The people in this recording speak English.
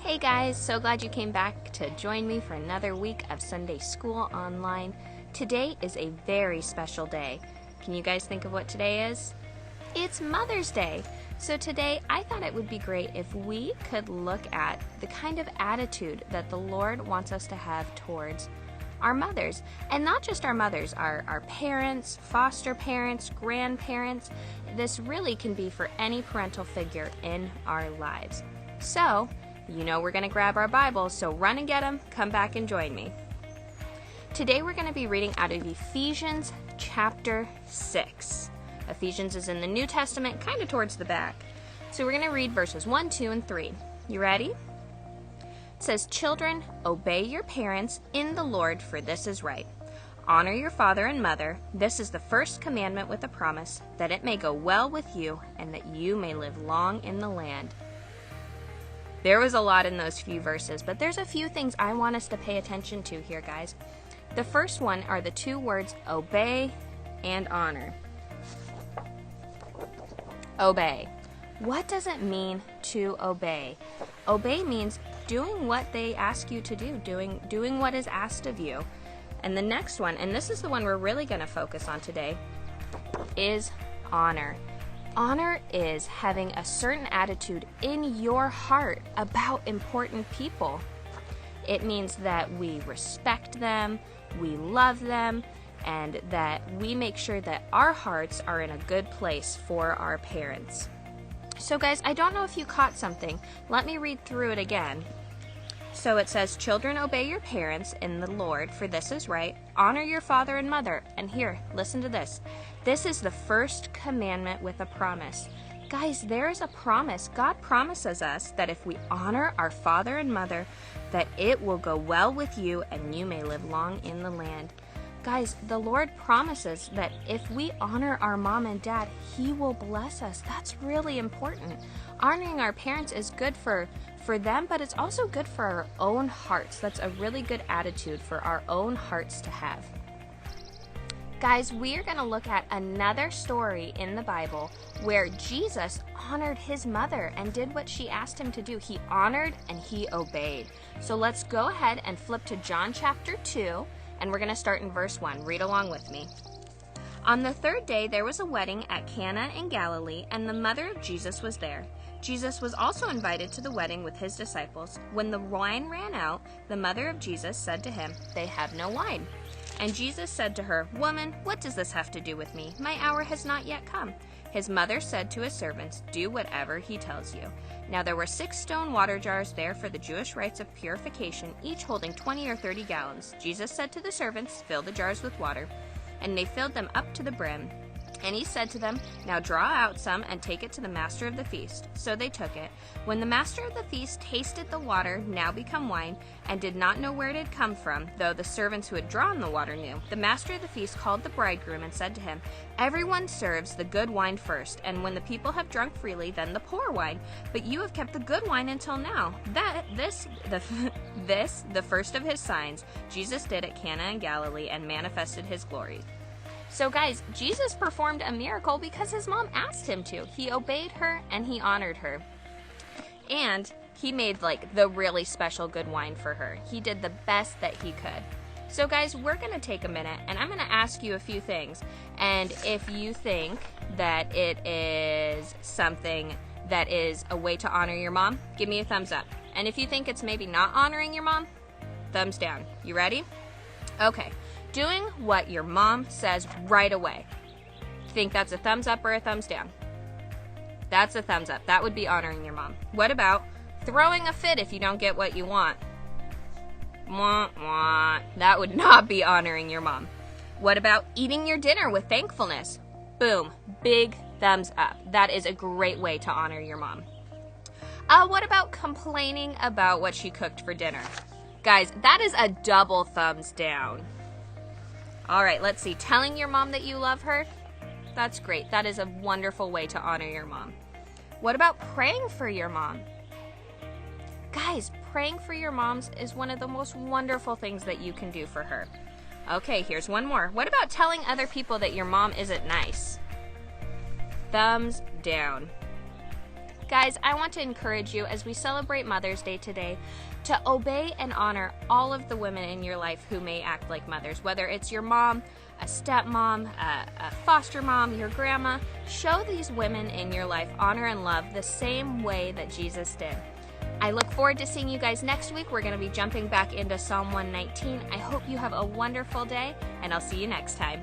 Hey guys, so glad you came back to join me for another week of Sunday School online. Today is a very special day. Can you guys think of what today is? It's Mother's Day. So today I thought it would be great if we could look at the kind of attitude that the Lord wants us to have towards our mothers. And not just our mothers, our parents, foster parents, grandparents. This really can be for any parental figure in our lives. So, you know we're going to grab our Bibles, so run and get them, come back and join me. Today we're going to be reading out of Ephesians chapter 6. Ephesians is in the New Testament, kind of towards the back. So we're going to read verses 1, 2, and 3. You ready? It says, "Children, obey your parents in the Lord, for this is right. Honor your father and mother. This is the first commandment with a promise, that it may go well with you and that you may live long in the land." There was a lot in those few verses, but there's a few things I want us to pay attention to here, guys. The first one are the two words obey and honor. Obey. What does it mean to obey? Obey means doing what they ask you to do, doing what is asked of you. And the next one, and this is the one we're really going to focus on today, is honor. Honor is having a certain attitude in your heart about important people. It means that we respect them, we love them, and that we make sure that our hearts are in a good place for our parents. So guys, I don't know if you caught something. Let me read through it again. So it says, "Children, obey your parents in the Lord, for this is right. Honor your father and mother." And here, listen to this. "This is the first commandment with a promise." Guys, there is a promise. God promises us that if we honor our father and mother, that it will go well with you and you may live long in the land. Guys, the Lord promises that if we honor our mom and dad, He will bless us. That's really important. Honoring our parents is good for them, but it's also good for our own hearts. That's a really good attitude for our own hearts to have. Guys, we are going to look at another story in the Bible where Jesus honored His mother and did what she asked Him to do. He honored and He obeyed. So let's go ahead and flip to John chapter 2. And we're going to start in verse 1. Read along with me. "On the third day there was a wedding at Cana in Galilee, and the mother of Jesus was there. Jesus was also invited to the wedding with His disciples. When the wine ran out, the mother of Jesus said to Him, 'They have no wine.' And Jesus said to her, 'Woman, what does this have to do with me? My hour has not yet come.' His mother said to His servants, 'Do whatever He tells you.' Now there were 6 stone water jars there for the Jewish rites of purification, each holding 20 or 30 gallons. Jesus said to the servants, 'Fill the jars with water.' And they filled them up to the brim. And He said to them, 'Now draw out some and take it to the master of the feast.' So they took it. When the master of the feast tasted the water, now become wine, and did not know where it had come from, though the servants who had drawn the water knew, the master of the feast called the bridegroom and said to him, 'Everyone serves the good wine first, and when the people have drunk freely, then the poor wine. But you have kept the good wine until now.' This, the first of His signs, Jesus did at Cana in Galilee and manifested His glory." So guys, Jesus performed a miracle because His mom asked Him to. He obeyed her and He honored her. And He made the really special good wine for her. He did the best that He could. So guys, we're going to take a minute and I'm going to ask you a few things. And if you think that it is something that is a way to honor your mom, give me a thumbs up. And if you think it's maybe not honoring your mom, thumbs down. You ready? Okay. Doing what your mom says right away. Think that's a thumbs up or a thumbs down? That's a thumbs up. That would be honoring your mom. What about throwing a fit if you don't get what you want? Wah, wah. That would not be honoring your mom. What about eating your dinner with thankfulness? Boom. Big thumbs up. That is a great way to honor your mom. What about complaining about what she cooked for dinner? Guys, that is a double thumbs down. All right, let's see. Telling your mom that you love her? That's great. That is a wonderful way to honor your mom. What about praying for your mom? Guys, praying for your moms is one of the most wonderful things that you can do for her. Okay, here's one more. What about telling other people that your mom isn't nice? Thumbs down. Guys, I want to encourage you as we celebrate Mother's Day today to obey and honor all of the women in your life who may act like mothers, whether it's your mom, a stepmom, a foster mom, your grandma. Show these women in your life honor and love the same way that Jesus did. I look forward to seeing you guys next week. We're going to be jumping back into Psalm 119. I hope you have a wonderful day, and I'll see you next time.